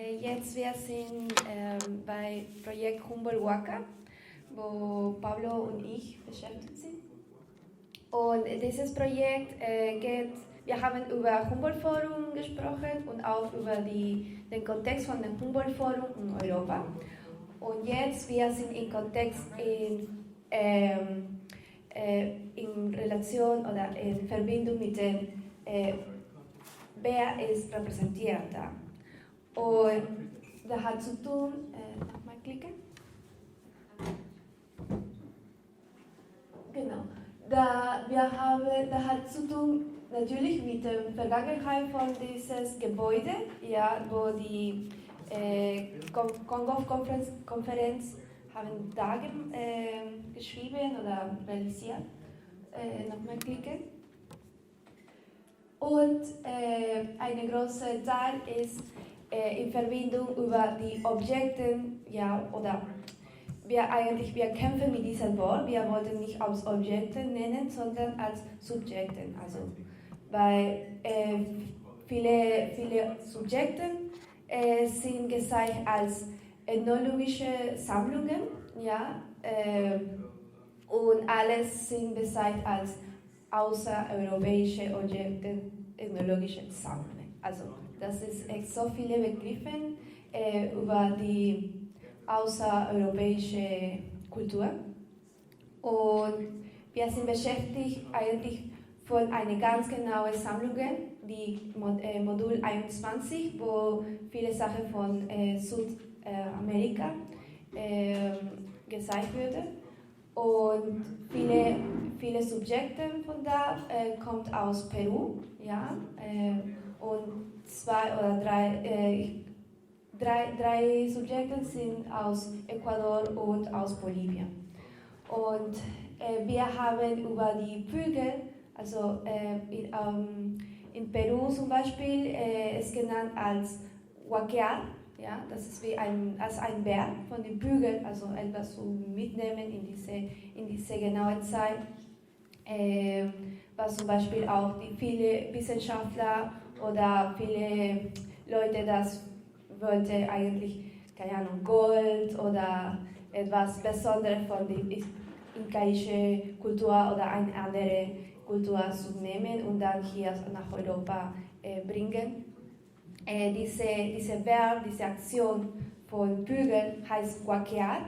Jetzt wir sind bei Projekt Humboldt Huaca, wo Pablo und ich beschäftigt sind. Und dieses Projekt wir haben über Humboldt-Forum gesprochen und auch über den Kontext von dem Humboldt-Forum in Europa. Und jetzt wir sind im Kontext in Relation oder in Verbindung mit dem, wer ist repräsentiert da. Und das hat zu tun, nochmal klicken. Genau. Das hat zu tun natürlich mit der Vergangenheit von dieses Gebäude, ja, wo die Konferenz haben da geschrieben oder realisiert. Nochmal klicken. Und ein großer Teil ist in Verbindung über die Objekte, ja, oder wir kämpfen mit diesem Wort, wir wollten nicht als Objekte nennen, sondern als Subjekte, also weil viele Subjekte sind gezeigt als ethnologische Sammlungen, ja, und alles sind gezeigt als außereuropäische Objekte, ethnologische Sammlungen. Also das ist so viele Begriffe über die außereuropäische Kultur. Und wir sind beschäftigt eigentlich von einer ganz genauen Sammlung, die Modul 21, wo viele Sachen von Südamerika gezeigt werden. Und viele Subjekte von da kommen aus Peru, ja, und drei Subjekte sind aus Ecuador und aus Bolivien. Und wir haben über die Vögel, also in Peru zum Beispiel, ist genannt als Huaca, ja, das ist wie als ein Bär von den Vögeln, also etwas zum Mitnehmen in diese genaue Zeit, was zum Beispiel auch die viele Wissenschaftler oder viele Leute das wollte eigentlich, keine Ahnung, Gold oder etwas Besonderes von der inkaischen Kultur oder eine andere Kultur zu nehmen und dann hier nach Europa bringen. Diese Verb, diese Aktion von Vögeln heißt Huaquear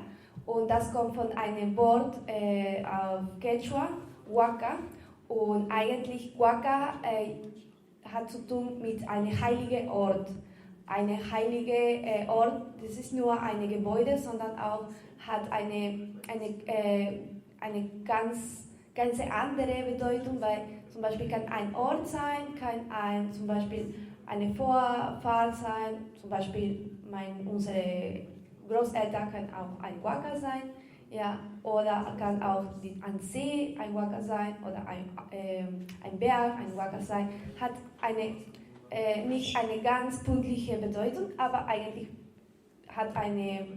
und das kommt von einem Wort auf Quechua, Huaca, und eigentlich Huaca hat zu tun mit einem heiligen Ort. Eine heilige Ort, das ist nur ein Gebäude, sondern auch hat eine ganz andere Bedeutung, weil zum Beispiel kann ein Ort sein, kann zum Beispiel eine Vorfahrt sein, zum Beispiel unsere Großeltern können auch ein Huaca sein, ja, oder kann auch ein See ein Huaca sein oder ein Berg ein Huaca sein, hat nicht eine ganz pünktliche Bedeutung, aber eigentlich hat eine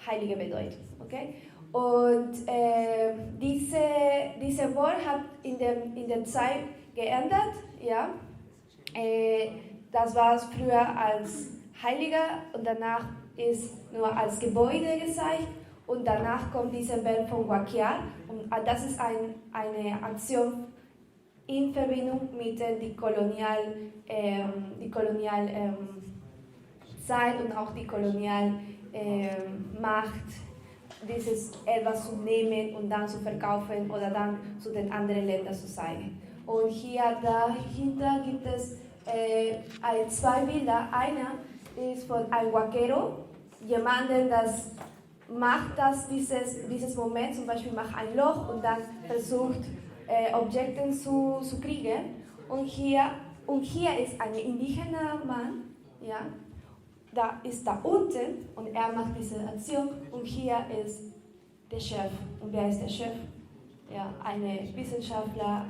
heilige Bedeutung. Okay? Und diese Wort hat in der Zeit geändert. Ja? Das war früher als Heiliger und danach ist nur als Gebäude gezeigt und danach kommt dieser Verb von Huaquear und das ist eine Aktion in Verbindung mit der kolonialen Zeit und auch die kolonialen Macht, dieses etwas zu nehmen und dann zu verkaufen oder dann zu den anderen Ländern zu zeigen. Und hier dahinter gibt es zwei Bilder. Einer ist von einem Huaquero, jemanden, das macht dieses Moment, zum Beispiel macht ein Loch und dann versucht Objekte zu kriegen. Und hier ist ein indigener Mann, ja, da ist da unten und er macht diese Aktion und hier ist der Chef. Und wer ist der Chef? Ja, eine Wissenschaftler,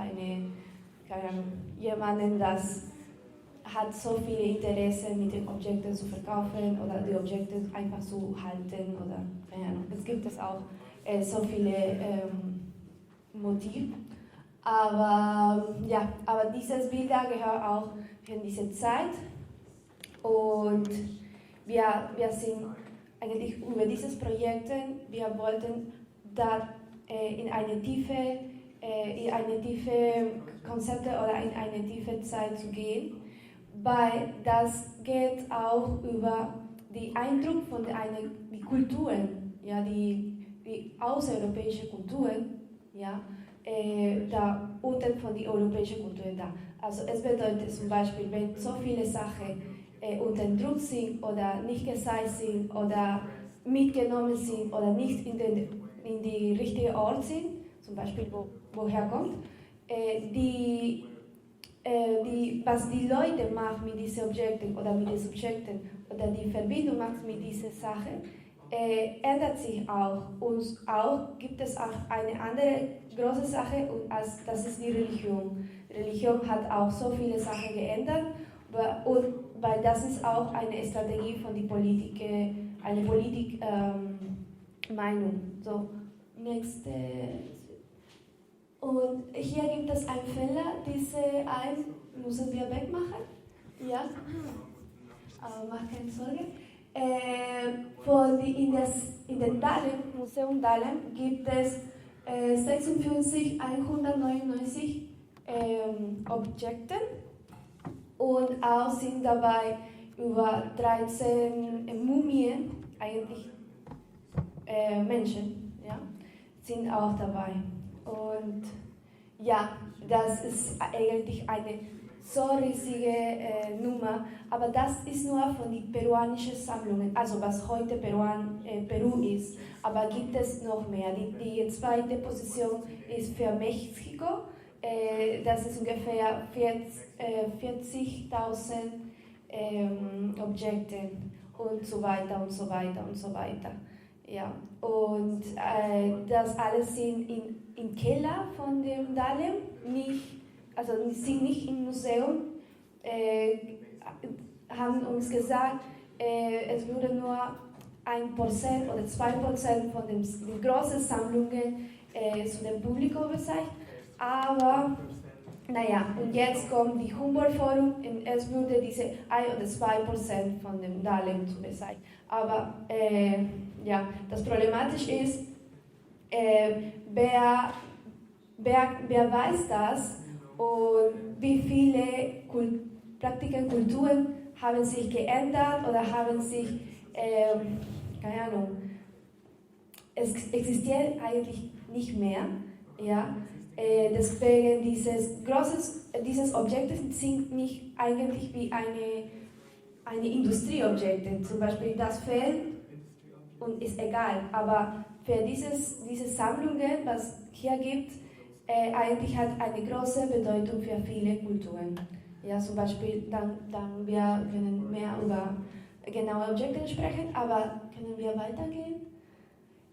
jemanden, das hat so viele Interessen mit den Objekten zu verkaufen oder die Objekte einfach zu halten oder keine Ahnung. Es gibt auch so viele Motive. Aber dieses Bilder gehört auch in diese Zeit und wir sind eigentlich über dieses Projekt, wir wollten da in eine tiefe Konzepte oder in eine tiefe Zeit zu gehen, weil das geht auch über den Eindruck von die Kulturen, ja, die außereuropäische Kulturen, ja, da unten von den europäischen Kulturen da. Also es bedeutet zum Beispiel, wenn so viele Sachen unter Druck sind oder nicht gesagt sind oder mitgenommen sind oder nicht in die richtige Ort sind, zum Beispiel woher kommt, was die Leute machen mit diesen Objekten oder mit den Subjekten oder die Verbindung macht mit dieser Sache, ändert sich auch. Und auch gibt es auch eine andere große Sache, und das ist die Religion. Die Religion hat auch so viele Sachen geändert, und weil das ist auch eine Strategie von der Politik, eine Politikmeinung. So, nächste. Und hier gibt es einen Fehler, diese müssen wir wegmachen. Ja, aber mach keine Sorge. In dem Museum Dahlem gibt es 56.199 Objekte und auch sind dabei über 13 Mumien, eigentlich Menschen, ja, sind auch dabei. Und ja, das ist eigentlich eine so riesige Nummer, aber das ist nur von den peruanischen Sammlungen, also was heute Peru ist. Aber gibt es noch mehr? Die zweite Position ist für Mexiko, das ist ungefähr 40.000 Objekte und so weiter und so weiter und so weiter. Ja, und das alles sind im Keller von dem Dahlem, sind nicht im Museum, haben uns gesagt, es würde nur 1% oder 2% von den großen Sammlungen zu dem Publikum gezeigt, aber naja, und jetzt kommt die Humboldt-Forum und es würde diese 1 oder 2% von dem Dahlem zu bezeichnen. Aber ja, das Problematische ist, wer weiß das und wie viele Praktiken, Kulturen haben sich geändert oder haben sich, keine Ahnung, es existiert eigentlich nicht mehr. Ja? Deswegen dieses Objekte sind nicht eigentlich wie eine Industrieobjekte. Zum Beispiel das fehlt und ist egal, aber für diese Sammlungen, was hier gibt, eigentlich hat eine große Bedeutung für viele Kulturen. Ja, zum Beispiel, dann wir können mehr über genaue Objekte sprechen, aber können wir weitergehen?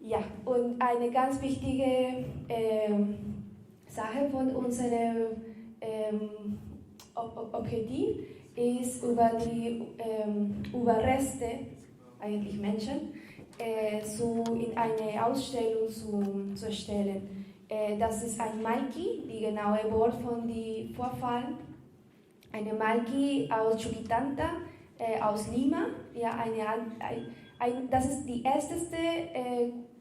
Ja, und eine ganz wichtige Sache von unserem Objektiv ist über die Überreste, eigentlich Menschen, in eine Ausstellung zu erstellen. Das ist ein Malki, die genaue Wort von den Vorfallen. Eine Malki aus Chuquitanta, aus Lima. Ja, das ist die älteste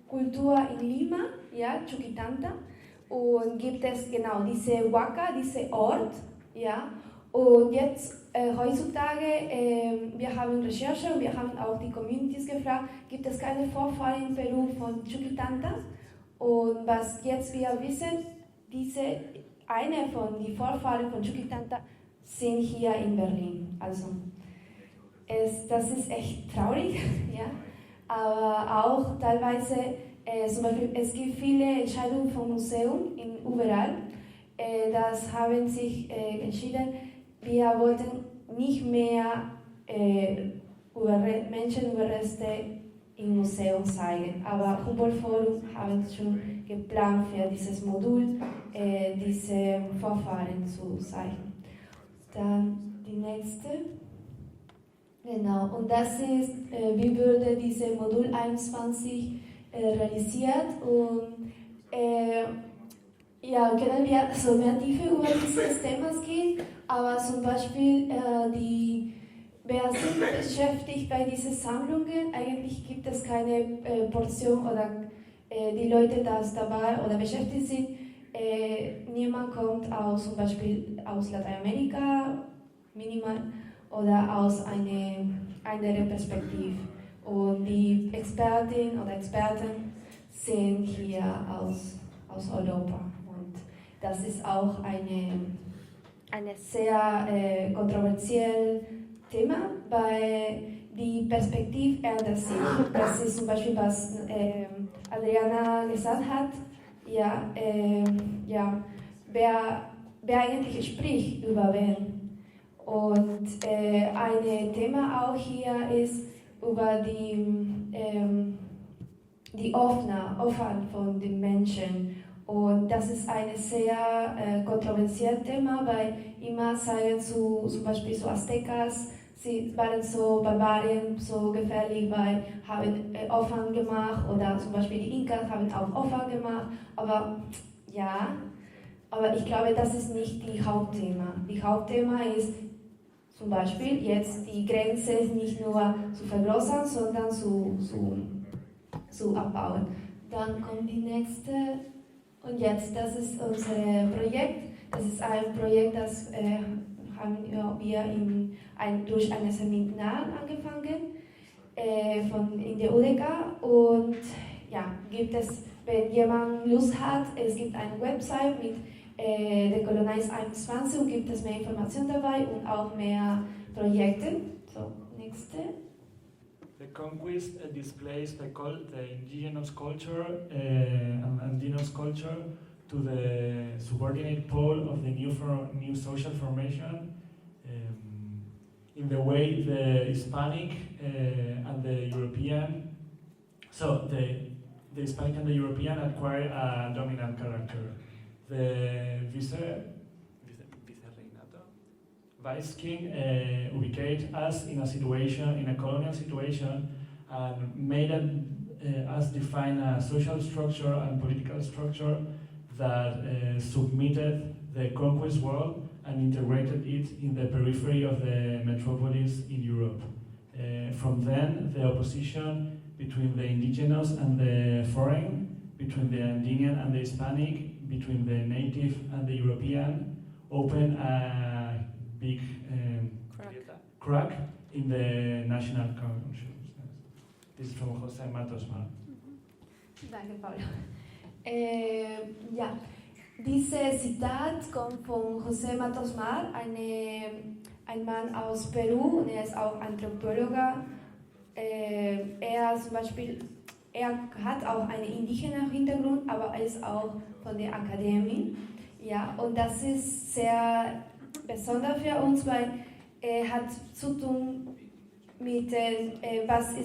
Kultur in Lima, ja, Chuquitanta. Und gibt es genau diese Huaca, diese Ort. Ja. Und jetzt, heutzutage, wir haben Recherche und wir haben auch die Communities gefragt, gibt es keine Vorfälle in Peru von Chuquitanta? Und was jetzt wir wissen, eine von den Vorfahren von Chuquitanta sind hier in Berlin. Also das ist echt traurig, ja. Aber auch teilweise, zum Beispiel, es gibt viele Entscheidungen vom Museum überall. Das haben sich entschieden, wir wollten nicht mehr Menschenüberreste im Museum zeigen. Aber Humboldt-Forum haben schon geplant, für dieses Modul diese Vorfahren zu zeigen. Dann die nächste. Genau, und das ist, wie würde diese Modul 21 realisiert. Und ja, können wir so mehr Tiefe über dieses Thema gehen, aber zum Beispiel wer sind beschäftigt bei diesen Sammlungen? Eigentlich gibt es keine Portion oder die Leute, die dabei oder beschäftigt sind. Niemand kommt aus zum Beispiel aus Lateinamerika, minimal, oder aus einer anderen Perspektive. Und die Expertinnen oder Experten sind hier aus Europa. Und das ist auch eine sehr kontroversielles Thema, weil die Perspektive ändert sich. Das ist zum Beispiel, was Adriana gesagt hat. Wer eigentlich spricht über wen. Und ein Thema auch hier ist über die Offenheit von den Menschen. Und das ist ein sehr kontroversielles Thema, weil immer sagen zum Beispiel so Aztekas, sie waren so Barbarien, so gefährlich, weil haben Opfer gemacht, oder zum Beispiel die Inkas haben auch Opfer gemacht, aber ich glaube, das ist nicht die Hauptthema. Die Hauptthema ist zum Beispiel jetzt die Grenze nicht nur zu vergrößern, sondern zu abbauen. Dann kommt die nächste. Und jetzt, das ist unser Projekt. Das ist ein Projekt, das haben wir durch ein Seminar angefangen in der UDK. Und gibt es, wenn jemand Lust hat, es gibt eine Website mit Dekolonisation 21 und gibt es mehr Informationen dabei und auch mehr Projekte. So, nächste. The conquest displays the indigenous culture and indigenous culture to the subordinate pole of the new social formation in the way the Hispanic and the European, the Hispanic and the European acquire a dominant character. The Vice King ubicated us in a colonial situation, and made us define a social structure and political structure that submitted the conquest world and integrated it in the periphery of the metropolis in Europe. From then, the opposition between the indigenous and the foreign, between the Andean and the Hispanic, between the native and the European, opened a big crack in the national consciousness. This is from José Matos Mar. Danke, Paulo. Dieses Zitat kommt von José Matos Mar, ein Mann aus Peru, und er ist auch Anthropologe. Er hat auch einen indigenen Hintergrund, aber er ist auch von der Akademie. Ja, und das ist sehr besonders für uns, weil er hat zu tun mit was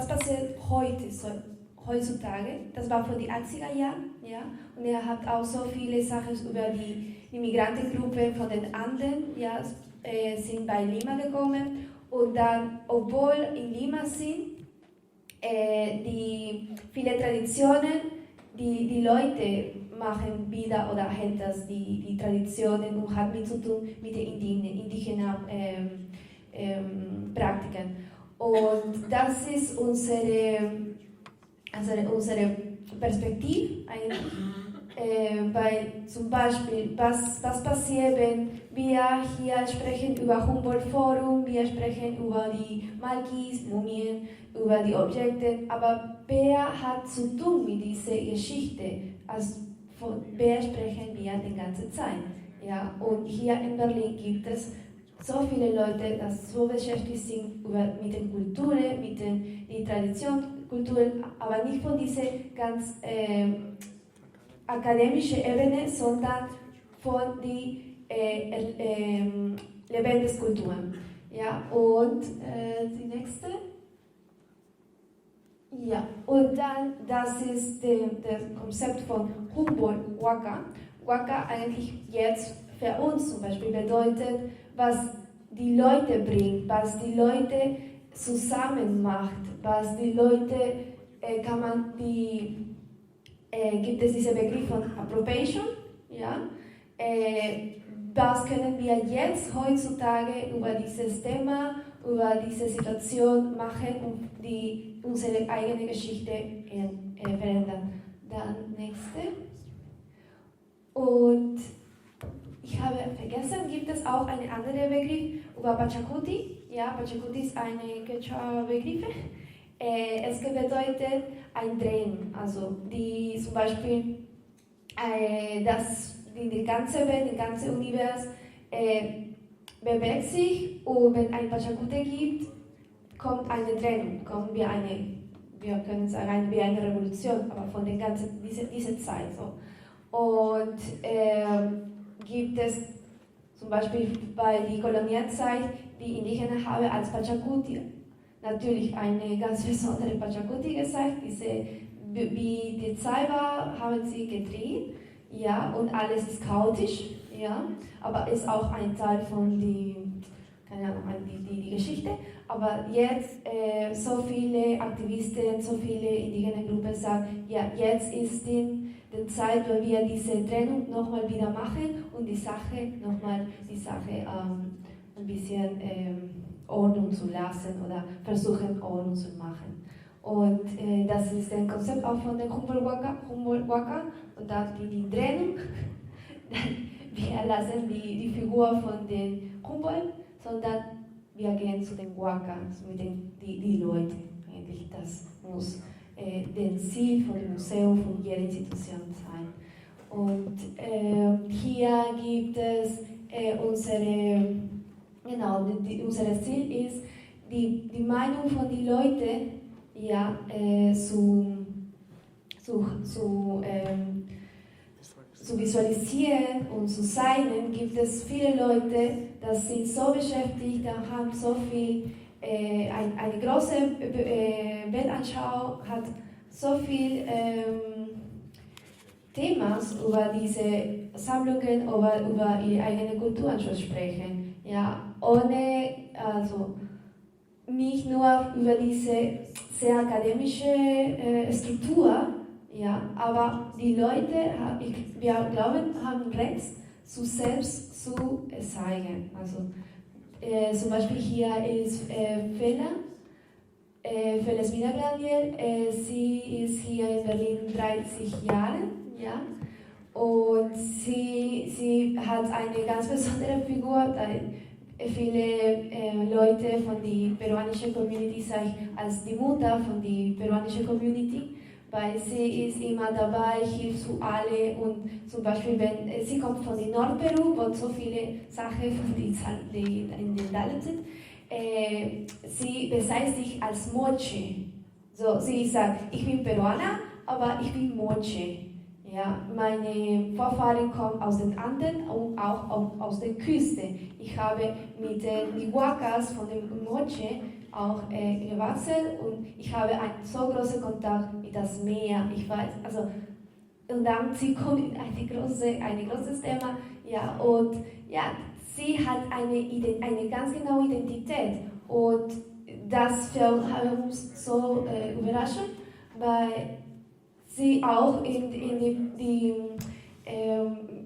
passiert heutzutage. Das war von den 80er Jahren. Ja, und er hat auch so viele Sachen über die Migrantengruppe von den Anden, sind bei Lima gekommen, und dann, obwohl in Lima sind, die viele Traditionen, die Leute machen wieder oder hält das die Traditionen und hat mit zu tun mit den indigenen Praktiken. Und das ist unsere Perspektive eigentlich. Weil zum Beispiel, was passiert, wenn wir hier sprechen über Humboldt-Forum, wir sprechen über die Malkis, Mumien, über die Objekte, aber wer hat zu tun mit dieser Geschichte? Also von wer sprechen wir die ganze Zeit? Ja, und hier in Berlin gibt es so viele Leute, die so beschäftigt sind mit den Kulturen, mit den Traditionskulturen, aber nicht von dieser ganz akademische Ebene, sondern von den Lebenskulturen. Ja, und die nächste. Ja, und dann, das ist das Konzept von Humboldt, Huaca. Huaca eigentlich jetzt für uns zum Beispiel bedeutet, was die Leute bringt, was die Leute zusammen macht, was die Leute, gibt es diesen Begriff von Appropriation, ja? Was können wir jetzt heutzutage über dieses Thema über diese Situation machen und die unsere eigene Geschichte verändern. Dann nächste. Und ich habe vergessen, gibt es auch einen anderen Begriff über Pachacuti? Ja, Pachacuti ist eine Quechua-Begriff. Es bedeutet ein Drehen, also die zum Beispiel dass die ganze Welt, das ganze Universum bewegt sich und wenn ein Pachacute gibt, kommt eine Trennung, wir können sagen, wie eine Revolution, aber von der ganzen, diese Zeit. So. Und gibt es zum Beispiel bei der Kolonialzeit, die Indigenen haben als Pachacuti natürlich eine ganz besondere Pachacuti gesagt, wie die Zeit war, haben sie gedreht, ja, und alles ist chaotisch, ja, aber ist auch ein Teil von die Geschichte. Aber jetzt so viele Aktivisten, so viele indigene Gruppen sagen, ja, jetzt ist die Zeit, wo wir diese Trennung nochmal wieder machen und die Sache ein bisschen Ordnung zu lassen oder versuchen Ordnung zu machen. Und das ist ein Konzept auch von der Humboldt-Huaca und da die Trennung. Wir lassen die Figur von den Humboldt, sondern wir gehen zu den Huaca, mit die Leute. Eigentlich, das muss das Ziel von dem Museum, von jeder Institution sein. Und hier gibt es unser Ziel ist, die Meinung von den Leuten ja, zu visualisieren und zu sein. Gibt es viele Leute, die sind so beschäftigt, die haben so viel, eine große Weltanschauung, hat so viel Themen über diese Sammlungen, über ihre eigene Kultur zu sprechen. Ja, nicht nur über diese sehr akademische Struktur, ja, aber die Leute, wir glauben, haben Recht, zu selbst zu zeigen. Also, zum Beispiel hier ist Feles Minagrandier, sie ist hier in Berlin 30 Jahre, ja, und sie hat eine ganz besondere Figur. Viele Leute von der peruanischen Community sagen als die Mutter von der peruanischen Community, weil sie ist immer dabei, hilft zu alle und zum Beispiel, wenn sie kommt von Nordperu, wo so viele Sachen von die in den Teilen sind, sie bezeichnet sich als Moche. So, sie sagt, ich bin Peruaner, aber ich bin Moche. Ja, meine Vorfahren kommen aus den Anden und auch aus der Küste. Ich habe mit den Huacas von dem Moche auch gewachsen und ich habe einen so großen Kontakt mit das Meer. Ich weiß, also, und dann sie kommt in ein großes Thema, ja, und ja, sie hat eine ganz genaue Identität und das für uns so überraschend, weil sie auch in die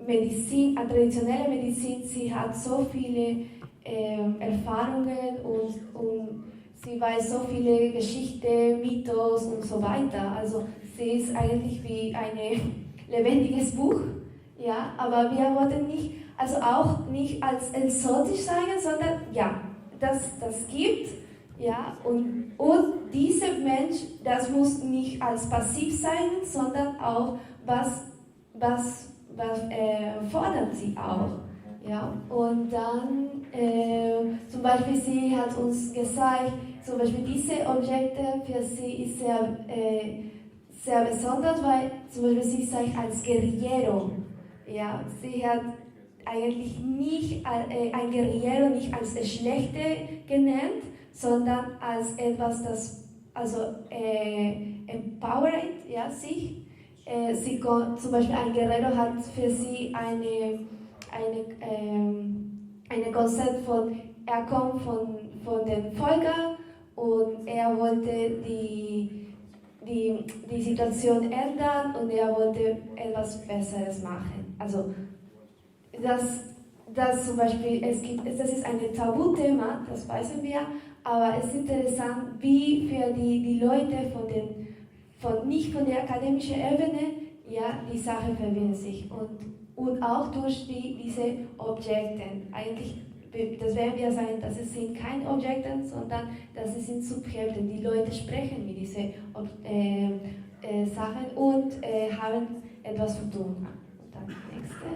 Medizin, traditionelle Medizin, sie hat so viele Erfahrungen und sie weiß so viele Geschichten, Mythos und so weiter. Also sie ist eigentlich wie ein lebendiges Buch, ja, aber wir wollten nicht, also auch nicht als exotisch sagen, sondern ja, das gibt. Ja, und dieser Mensch, das muss nicht als passiv sein, sondern auch, was fordert sie auch. Ja, und dann, zum Beispiel, sie hat uns gesagt, zum Beispiel diese Objekte für sie ist sehr besonders, weil zum Beispiel sie sagt als Guerillero. Ja, sie hat eigentlich nicht ein Guerillero nicht als Schlechte genannt, sondern als etwas, das empowert, ja, sich. Zum Beispiel ein Guerrero hat für sie eine Konzept von, er kommt von den Völkern und er wollte die Situation ändern und er wollte etwas Besseres machen. Also das zum Beispiel, das ist ein Tabuthema, das wissen wir, Aber es ist interessant, wie für die Leute nicht von der akademischen Ebene, ja, die Sache verbinden sich. Und auch durch diese Objekte. Eigentlich, das werden wir sagen, dass es sind keine Objekte, sondern dass es sind Subjekte. Die Leute sprechen mit diesen Sachen und haben etwas zu tun. Und dann nächste.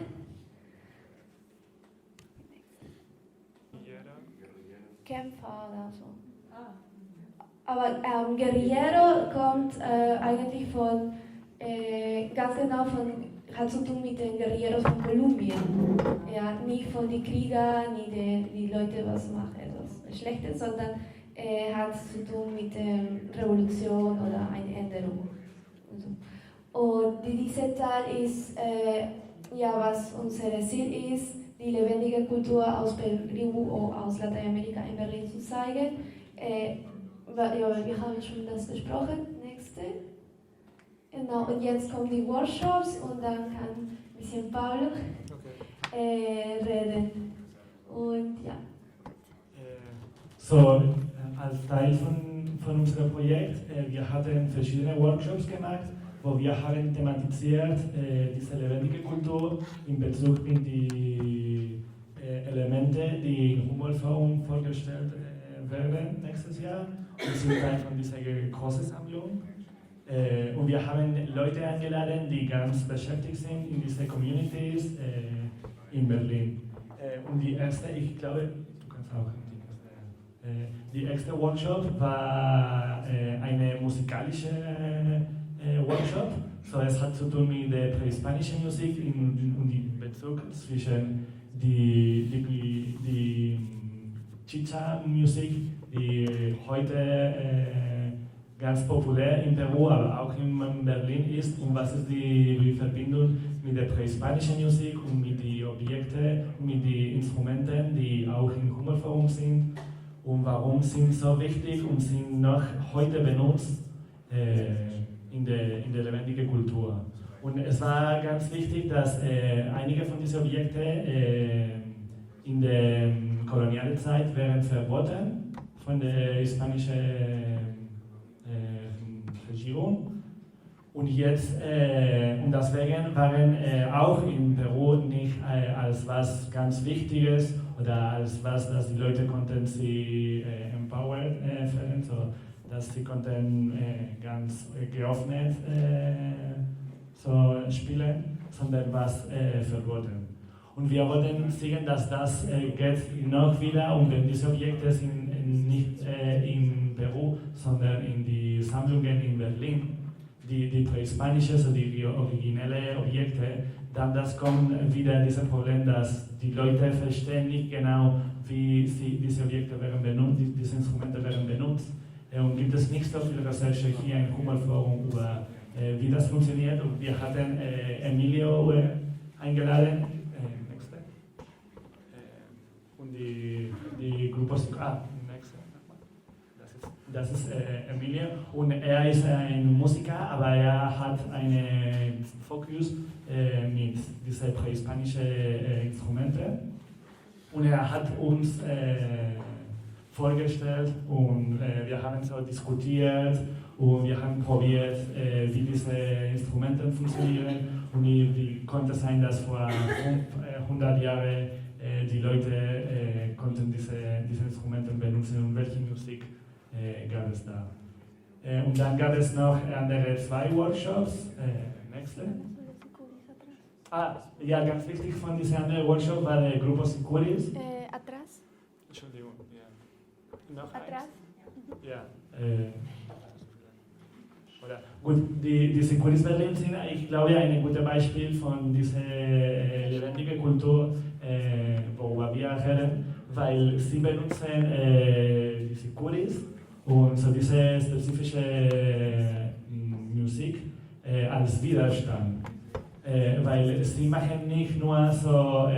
Kämpfer oder so. Aber Guerillero kommt eigentlich von, ganz genau hat zu tun mit den Guerilleros von Kolumbien. Ja, nicht von den Kriegern, nicht die Leute, was machen etwas Schlechtes, sondern hat zu tun mit der Revolution oder einer Änderung. Und dieser Teil ist, was unser Ziel ist, die lebendige Kultur aus Peru oder aus Lateinamerika in Berlin zu zeigen. Wir haben schon das besprochen. Nächste. Genau, und jetzt kommen die Workshops und dann kann ein bisschen Paulo reden. Und ja. So, als Teil von unserem Projekt, wir hatten verschiedene Workshops gemacht, wo wir haben thematisiert diese lebendige Kultur in Bezug auf die Elemente, die im Humboldt-Forum vorgestellt werden nächstes Jahr und sind Teil von dieser großen Sammlung. Und wir haben Leute eingeladen, die ganz beschäftigt sind in diese Communities in Berlin. Und die erste, ich glaube, du kannst auch die erste Workshop war eine musikalische Workshop. So, es hat zu tun mit der prähispanischen Musik und dem Bezug zwischen die Chicha-Musik, die heute ganz populär in Peru, aber auch in Berlin ist, und was ist die Verbindung mit der prähispanischen Musik und mit den Objekten, mit den Instrumenten, die auch im Humboldt-Forum sind, und warum sind so wichtig und sind noch heute benutzt in der lebendigen Kultur. Und es war ganz wichtig, dass einige von diesen Objekten in der kolonialen Zeit wären verboten von der hispanischen Regierung. Und jetzt, und deswegen waren auch in Peru nicht als was ganz Wichtiges oder als was, dass die Leute konnten sie empowered fühlen, so dass sie konnten ganz geöffnet so spielen, sondern was verboten. Und wir wollten sehen, dass das geht noch wieder, und wenn diese Objekte sind nicht in Peru, sondern in die Sammlungen in Berlin, die prähispanischen, also die originellen Objekte, dann das kommt wieder dieses Problem, dass die Leute verstehen nicht genau, wie diese Objekte werden benutzt, diese Instrumente werden benutzt. Und gibt es nicht so viel Recherche hier im Humboldt-Forum über wie das funktioniert. Und wir hatten Emilio eingeladen, und die Gruppe, das ist Emilio, und er ist ein Musiker, aber er hat einen Fokus mit diesen prähispanischen Instrumenten, und er hat uns vorgestellt, und wir haben so diskutiert und wir haben probiert, wie diese Instrumente funktionieren, und wie konnte es sein, dass vor 100 Jahren die Leute konnten diese Instrumente benutzen, und welche Musik gab es da. Und dann gab es noch andere 2 Workshops. Nächste. Ja, ganz wichtig von diesem anderen Workshop war der Grupo Sicuris. Atrás. Entschuldigung, ja. Noch Atrás. Ja. Gut, die Sicuris Berlin sind, ich glaube, ein gutes Beispiel von dieser lebendigen Kultur, worüber wir reden, weil sie benutzen die Sicuris und so diese spezifische Musik als Widerstand. Weil sie machen nicht nur so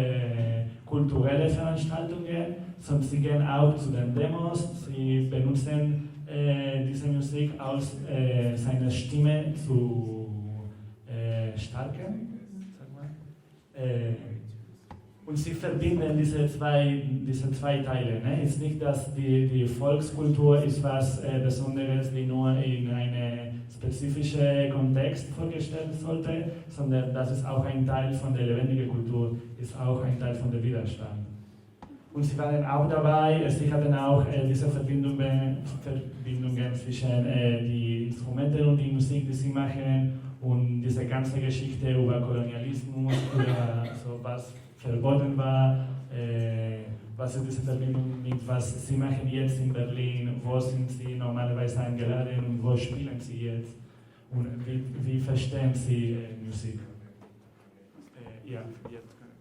kulturelle Veranstaltungen, sondern sie gehen auch zu den Demos, sie benutzen diese Musik aus seiner Stimme zu stärken, sag mal. Und sie verbinden diese zwei Teile. Ne? Es ist nicht, dass die Volkskultur ist was Besonderes, die nur in einem spezifischen Kontext vorgestellt sollte, sondern das ist auch ein Teil von der lebendigen Kultur, ist auch ein Teil von der Widerstand. Und sie waren auch dabei, sie hatten auch diese Verbindungen zwischen den Instrumenten und die Musik, die sie machen, und diese ganze Geschichte über Kolonialismus, über so was verboten war, was ist diese Verbindung mit was sie machen jetzt in Berlin, wo sind sie normalerweise eingeladen und wo spielen sie jetzt und wie verstehen sie Musik. Ja, jetzt können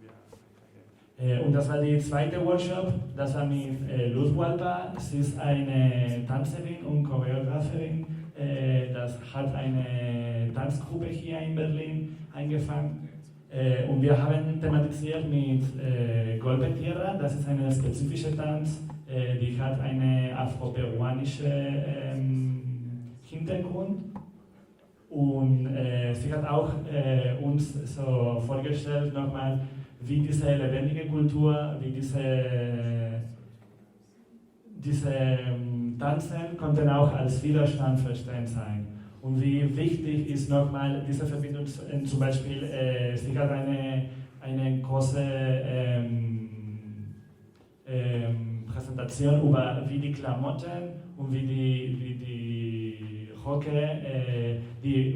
wir. Und das war der zweite Workshop, das war mit Luz Walpa. Sie ist eine Tänzerin und Choreografin. Das hat eine Tanzgruppe hier in Berlin angefangen. Und wir haben thematisiert mit Golpe Tierra, das ist ein spezifischer Tanz, die hat einen afroperuanischen Hintergrund. Und sie hat auch uns so vorgestellt nochmal, wie diese lebendige Kultur, wie diese Tanzen konnten auch als Widerstand verstehen sein. Und wie wichtig ist nochmal diese Verbindung, zum Beispiel, sie hat eine große Präsentation über wie die Klamotten und wie die Röcke,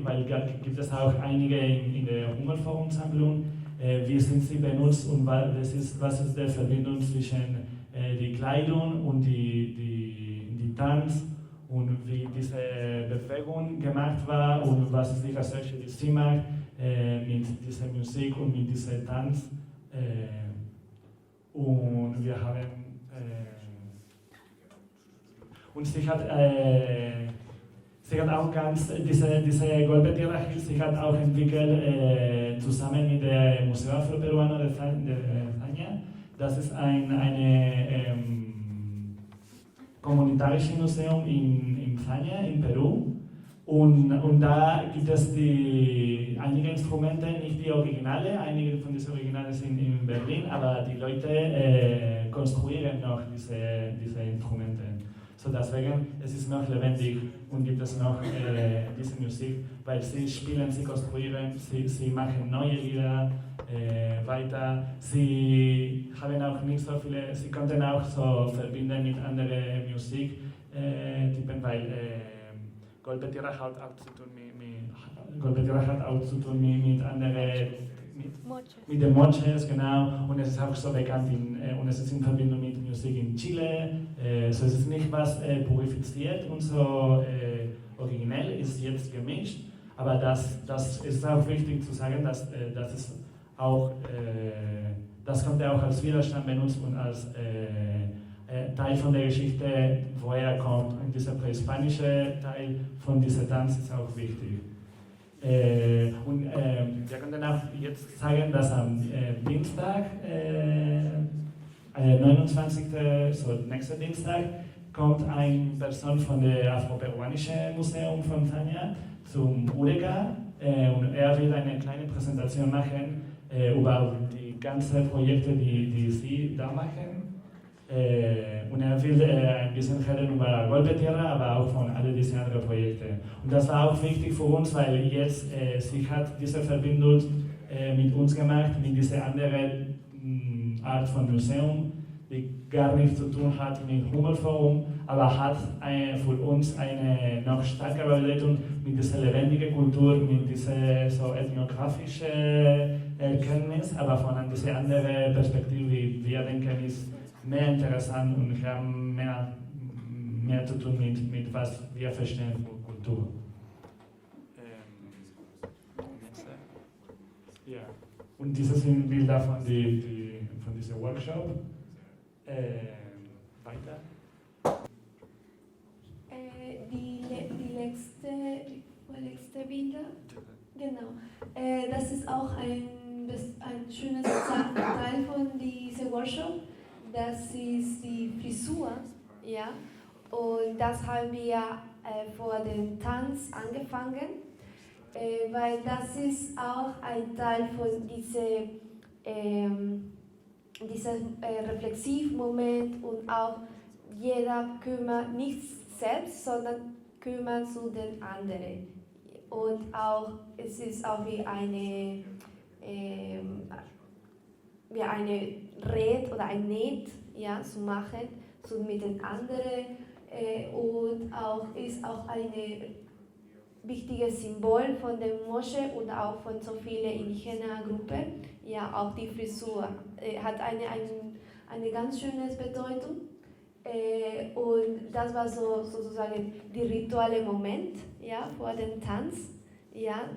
weil gibt es auch einige in der Humboldt-Forum-Sammlung, wie sind sie benutzt und was ist die Verbindung zwischen die Kleidung und die Tanz und wie diese Bewegung gemacht war und was ist die Recherche, die sie macht mit dieser Musik und mit diesem Tanz. Und wir haben und sie hat auch ganz diese Golpe-Tierra, sie hat auch entwickelt zusammen mit dem Museo Afroperuano de Zaña. Das ist eine kommunitarisches Museum in Zaña, in Peru. Und da gibt es einige Instrumente, nicht die Originale, einige von diesen Originalen sind in Berlin, aber die Leute konstruieren noch diese Instrumente. So deswegen, es ist noch lebendig und gibt es noch diese Musik, weil sie spielen, sie konstruieren, sie machen neue Lieder weiter. Sie haben auch nicht so viele, sie konnten auch so verbinden mit anderen Musiktypen, weil Golpe Tierra hat auch zu tun mit anderen, mit den Moches, genau, und es ist auch so bekannt und es ist in Verbindung mit Musik in Chile, so es ist nicht was purifiziert und so originell, ist jetzt gemischt, aber das ist auch wichtig zu sagen, dass es auch, das kommt ja auch als Widerstand benutzt und als Teil von der Geschichte, woher kommt, und dieser prähispanische Teil von diesem Tanz ist auch wichtig. Und wir können auch jetzt sagen, dass am Dienstag, 29. so nächster Dienstag, kommt eine Person von der Afroperuanischen Museum von Zaña zum Huaca und er wird eine kleine Präsentation machen über die ganzen Projekte, die sie da machen. Und er will ein bisschen reden über Golpe Tierra, aber auch von all diesen anderen Projekten. Und das war auch wichtig für uns, weil jetzt sie hat diese Verbindung mit uns gemacht, mit dieser anderen Art von Museum, die gar nichts zu tun hat mit Humboldt-Forum, aber hat für uns eine noch stärkere Bedeutung mit dieser lebendigen Kultur, mit dieser so ethnographischen Erkenntnis, aber von dieser anderen Perspektive, wie wir denken, ist mehr interessant und haben mehr zu tun mit was wir verstehen von Kultur. Ja. Und diese sind Bilder von diesem Workshop. Weiter. Die letzte Bilder. Genau. Das ist auch ein schönes Teil von diesem Workshop. Das ist die Frisur, ja, und das haben wir vor dem Tanz angefangen, weil das ist auch ein Teil von dieser dieser Reflexivmoment und auch jeder kümmert nicht selbst, sondern kümmert zu den anderen. Und auch, es ist auch wie eine Red oder ein Näht, ja, zu machen, so mit den anderen. Und auch ist auch ein wichtiges Symbol von der Moschee und auch von so vielen indigenen Gruppen. Ja, auch die Frisur hat eine ganz schöne Bedeutung. Und das war sozusagen der rituelle Moment, ja, vor dem Tanz, ja,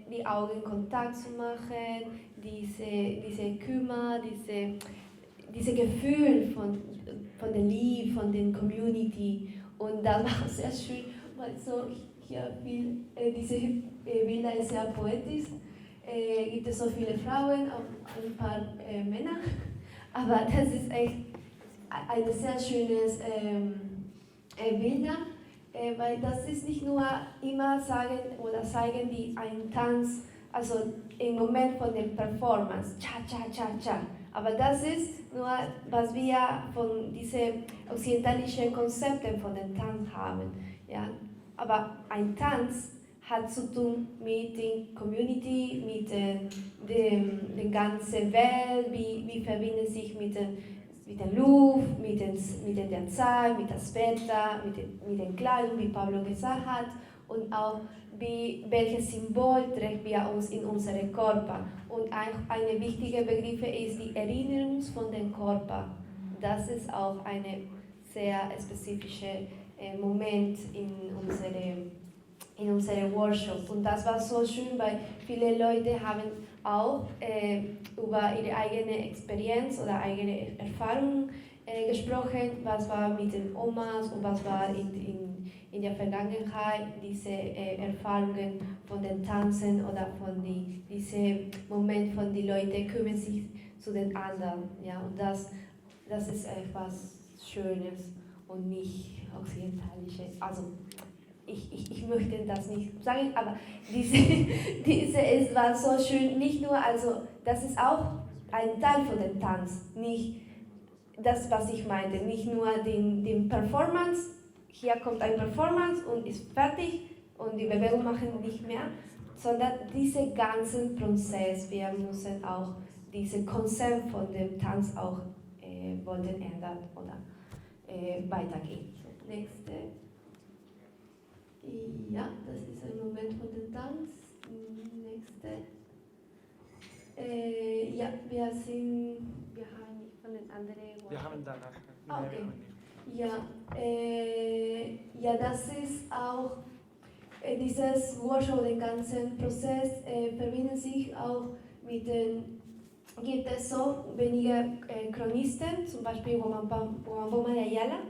die Augen Kontakt zu machen, diese Kümmer, diese Gefühl von der Liebe, von der Community. Und das war sehr schön, weil so hier diese Bilder ist sehr poetisch. Gibt es so viele Frauen, auch ein paar Männer, aber das ist echt ein sehr schönes Bilder, weil das ist nicht nur immer sagen oder zeigen die einen Tanz, also im Moment von der Performance, cha cha cha cha, aber das ist nur, was wir von diesen occidentalischen Konzepten von dem Tanz haben, ja. Aber ein Tanz hat zu tun mit der Community, mit der ganzen Welt, wie verbindet sich mit der Luft, mit der Zeit, mit das Wetter, mit den Kleidung, wie Pablo gesagt hat, und auch welches Symbol trägt wir uns in unseren Körper. Und auch eine wichtige Begriff ist die Erinnerung von dem Körper. Das ist auch ein sehr spezifischer Moment in unserem Workshop. Und das war so schön, weil viele Leute haben auch über ihre eigene Experienz oder eigene Erfahrung gesprochen, was war mit den Omas und was war in der Vergangenheit, diese Erfahrungen von den Tanzen oder von diesem Moment von den Leuten kümmern sich zu den anderen. Ja, und das ist etwas Schönes und nicht Occidentalisches. Also ich möchte das nicht sagen, aber diese war so schön, nicht nur, also das ist auch ein Teil von dem Tanz, nicht das, was ich meinte, nicht nur den Performance, hier kommt ein Performance und ist fertig und die Bewegung machen nicht mehr, sondern diesen ganzen Prozess, wir müssen auch dieses Konzept von dem Tanz auch wollten ändern oder weitergehen. Nächste. Ja, das ist ein Moment von dem Tanz. Nächste. Ja, wir haben nicht von den anderen. Wir haben danach. Okay. Ja, das ist auch dieses Workshop, den ganzen Prozess verbindet sich auch mit gibt es so wenige Chronisten, zum Beispiel Huaca de Ayala,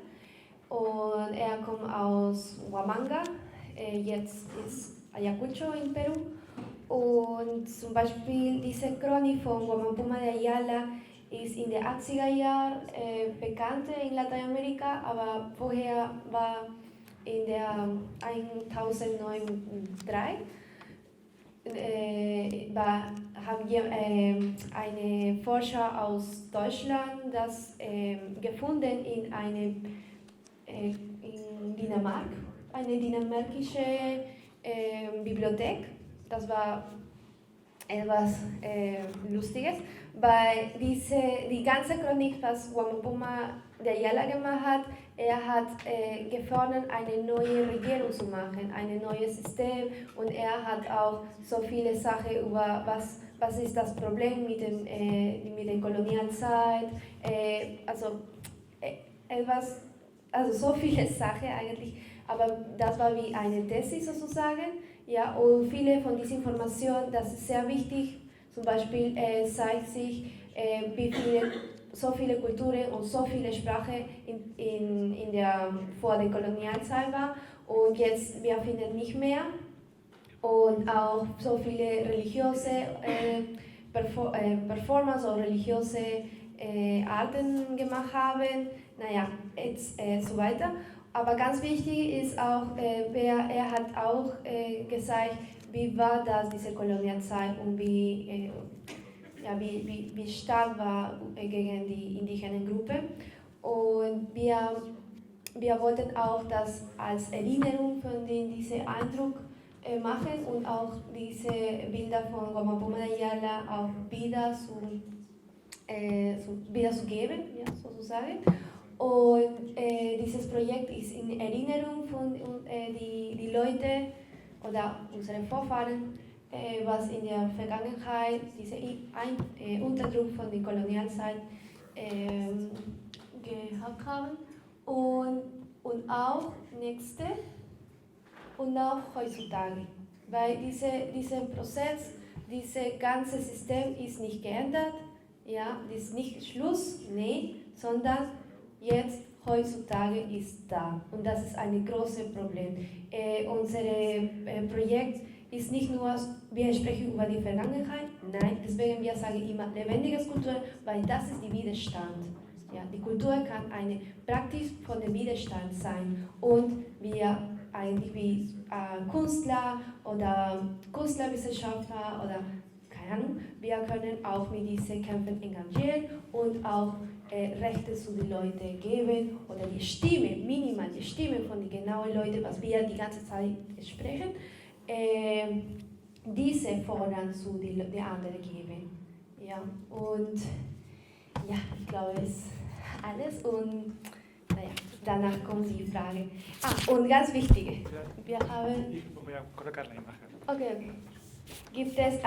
und er kommt aus Huamanga, jetzt ist Ayacucho in Peru, und zum Beispiel diese Chronik von Huaca de Ayala ist in den 80er Jahren bekannt in Lateinamerika, aber vorher war in der 1003 haben wir eine Forscher aus Deutschland das gefunden in Dänemark, eine dänemarkische Bibliothek. Das war etwas Lustiges, weil die ganze Chronik, was Huaca de Ayala gemacht hat, er hat gefordert, eine neue Regierung zu machen, ein neues System, und er hat auch so viele Sachen über was ist das Problem mit der kolonialen Zeit, also so viele Sachen eigentlich, aber das war wie eine These sozusagen, ja, und viele von diesen Informationen, das ist sehr wichtig, zum Beispiel zeigt sich, wie so viele Kulturen und so viele Sprachen vor der Kolonialzeit war, und jetzt wir finden nicht mehr, und auch so viele religiöse Performance oder religiöse Arten gemacht haben, naja, jetzt so weiter. Aber ganz wichtig ist auch, er hat auch gesagt, wie war das, diese Kolonialzeit, und wie stark war gegen die indigenen Gruppe. Und wir wollten auch das als Erinnerung von diesen Eindruck machen und auch diese Bilder von Guamapoma Ayala auch wiederzugeben, ja, sozusagen. Und dieses Projekt ist in Erinnerung von die Leute oder unsere Vorfahren, was in der Vergangenheit diese Unterdruck von der Kolonialzeit gehabt haben. Und auch und auch heutzutage, weil dieser Prozess, dieses ganze System ist nicht geändert, ja, ist nicht Schluss, nee, sondern jetzt heutzutage ist da und das ist ein großes Problem. Unser Projekt ist nicht nur, wir sprechen über die Vergangenheit, nein, deswegen wir sagen immer lebendiges Kultur, weil das ist der Widerstand. Ja, die Kultur kann eine Praxis von dem Widerstand sein und wir eigentlich wie Künstler oder Künstlerwissenschaftler oder keine Ahnung, wir können auch mit diesen Kämpfen engagieren und auch Rechte zu den Leuten geben oder die Stimme, minimal die Stimme von den genauen Leuten, was wir die ganze Zeit sprechen, diese Vorrang zu den anderen geben. Ja, und ja, ich glaube, es ist alles und naja, danach kommt die Frage. Und ganz wichtige, wir haben... Okay. Gibt es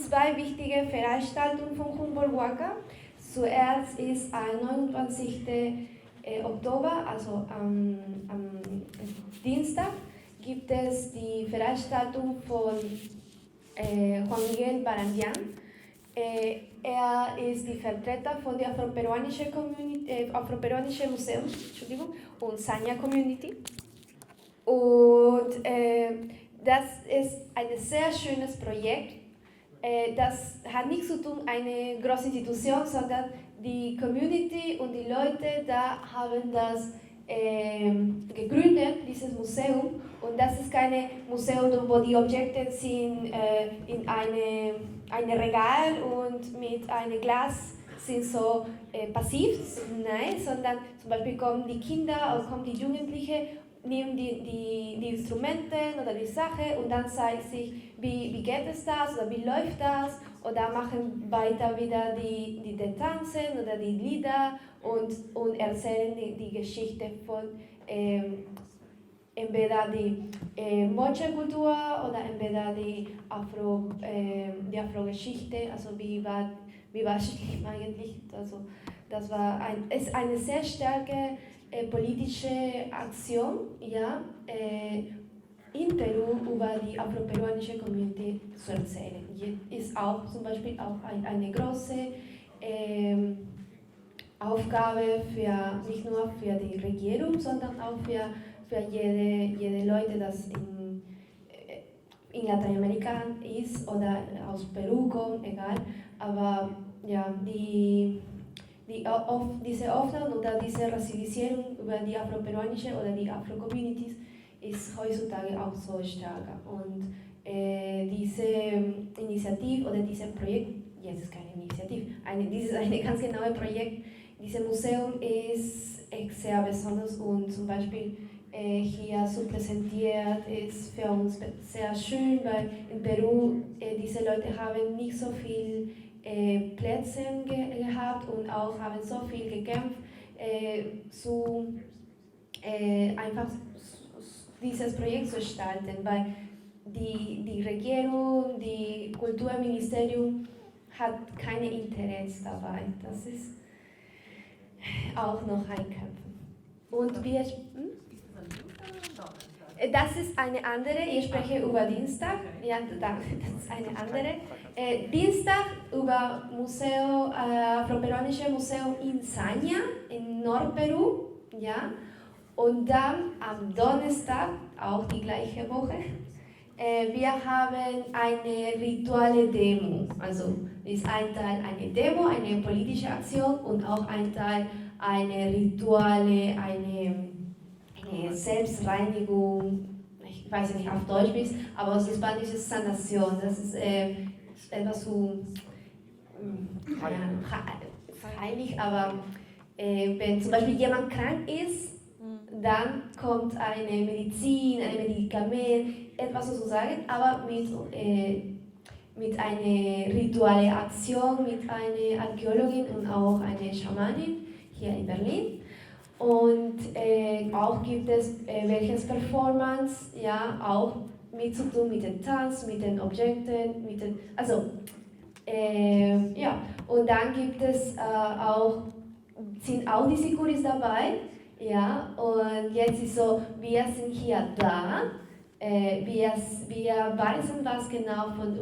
zwei wichtige Veranstaltungen von Humboldt Huaca. Zuerst ist am 29. Oktober, also am Dienstag, gibt es die Veranstaltung von Juan Miguel Barandian. Er ist die Vertreter von der Afroperuanischen Museum und Sanya Community. Und das ist ein sehr schönes Projekt. Das hat nichts zu tun mit einer großen Institution, sondern die Community und die Leute da haben das gegründet, dieses Museum. Und das ist kein Museum, wo die Objekte sind in einem Regal und mit einem Glas sind so passiv, nein, sondern zum Beispiel kommen die Kinder oder kommen die Jugendlichen, nehmen die Instrumente oder die Sache und dann zeigen sich, wie geht es das oder wie läuft das oder machen weiter wieder die Tanzen oder die Lieder und erzählen die Geschichte von entweder die Moche-Kultur oder entweder die Afro-Geschichte, also wie war schlimm eigentlich, also das war ist eine sehr starke politische Aktion, ja, in Peru über die afroperuanische Community zu erzählen. Ist auch zum Beispiel auch eine große Aufgabe nicht nur für die Regierung, sondern auch für jede Leute, das in Lateinamerika ist oder aus Peru kommt, egal. Aber ja, diese Öffnung oder diese Racialisierung über die afroperuanische oder die Afro-Communities ist heutzutage auch so stark. Und diese Initiative oder dieses Projekt, jetzt ist keine Initiative, dieses ist ein ganz genaues Projekt. Dieses Museum ist sehr besonders und zum Beispiel hier so präsentiert ist für uns sehr schön, weil in Peru diese Leute haben nicht so viel Plätze gehabt und auch haben so viel gekämpft, einfach dieses Projekt zu gestalten, weil die Regierung, die Kulturministerium hat kein Interesse dabei. Das ist auch noch ein Kämpfen. Und wir... Das ist eine andere, ich spreche über Dienstag, ja, das ist eine andere. Dienstag über Afroperuanische Museum in Sanya, in Nordperu, ja. Und dann am Donnerstag, auch die gleiche Woche, wir haben eine rituale Demo. Also ist ein Teil eine Demo, eine politische Aktion und auch ein Teil eine rituale, eine Selbstreinigung, ich weiß nicht auf Deutsch ist, aber aus Spanisch ist Sanación. Das ist etwas zu heilig, aber wenn zum Beispiel jemand krank ist, dann kommt eine Medizin, ein Medikament, etwas sozusagen, aber mit einer rituellen Aktion, mit einer Archäologin und auch einer Schamanin hier in Berlin. Und auch gibt es welches Performance, ja, auch mit zu tun mit dem Tanz, mit den Objekten, ja. Und dann gibt es sind auch die Diskurs dabei, ja, und jetzt ist so, wir sind hier da, wir wissen, was genau von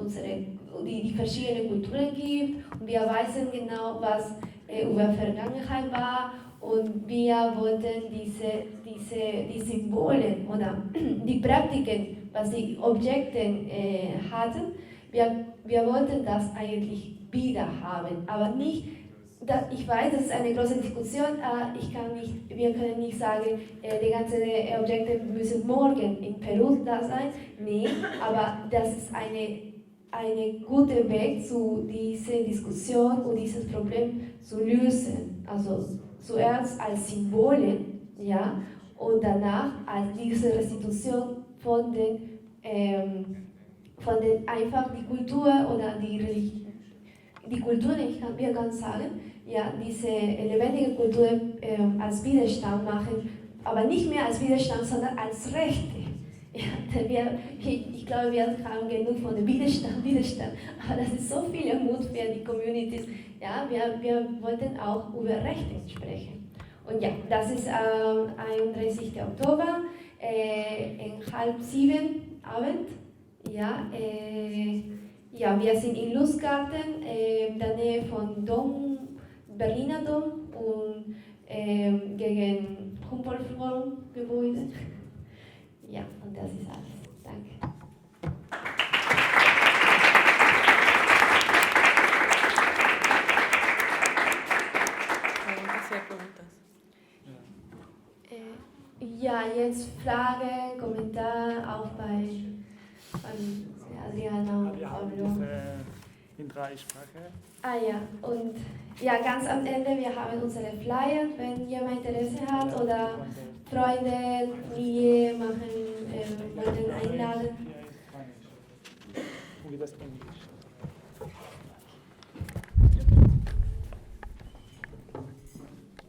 die verschiedenen Kulturen gibt, und wir wissen genau, was über Vergangenheit war, und wir wollten die Symbole oder die Praktiken, was die Objekte hatten, wir wollten das eigentlich wieder haben, aber nicht. Ich weiß, das ist eine große Diskussion. Wir können nicht sagen, die ganzen Objekte müssen morgen in Peru da sein. Nee, aber das ist ein guter Weg, zu dieser Diskussion und dieses Problem zu lösen. Also zuerst als Symbole, ja, und danach als diese Restitution von den einfach die Kultur oder die Kultur, wir können sagen, ja, diese lebendige Kultur als Widerstand machen, aber nicht mehr als Widerstand, sondern als Rechte. Ja, ich glaube, wir haben genug von dem Widerstand, aber das ist so viel Mut für die Communities. Ja, wir wollten auch über Rechte sprechen. Und ja, das ist 31. Oktober, 6:30 Abend. Ja, ja, wir sind in Lustgarten, in der Nähe von Berliner Dom und gegen Humboldt-Gebäude. Ja, und das ist alles. Danke. Ja, jetzt Frage, Kommentar auch bei Adriana und Pablo. In 3 Sprachen. Ah ja, und ja, ganz am Ende, wir haben unsere Flyer, wenn jemand Interesse hat oder Freunde, Familie machen, wollten einladen. Und wie das Englisch?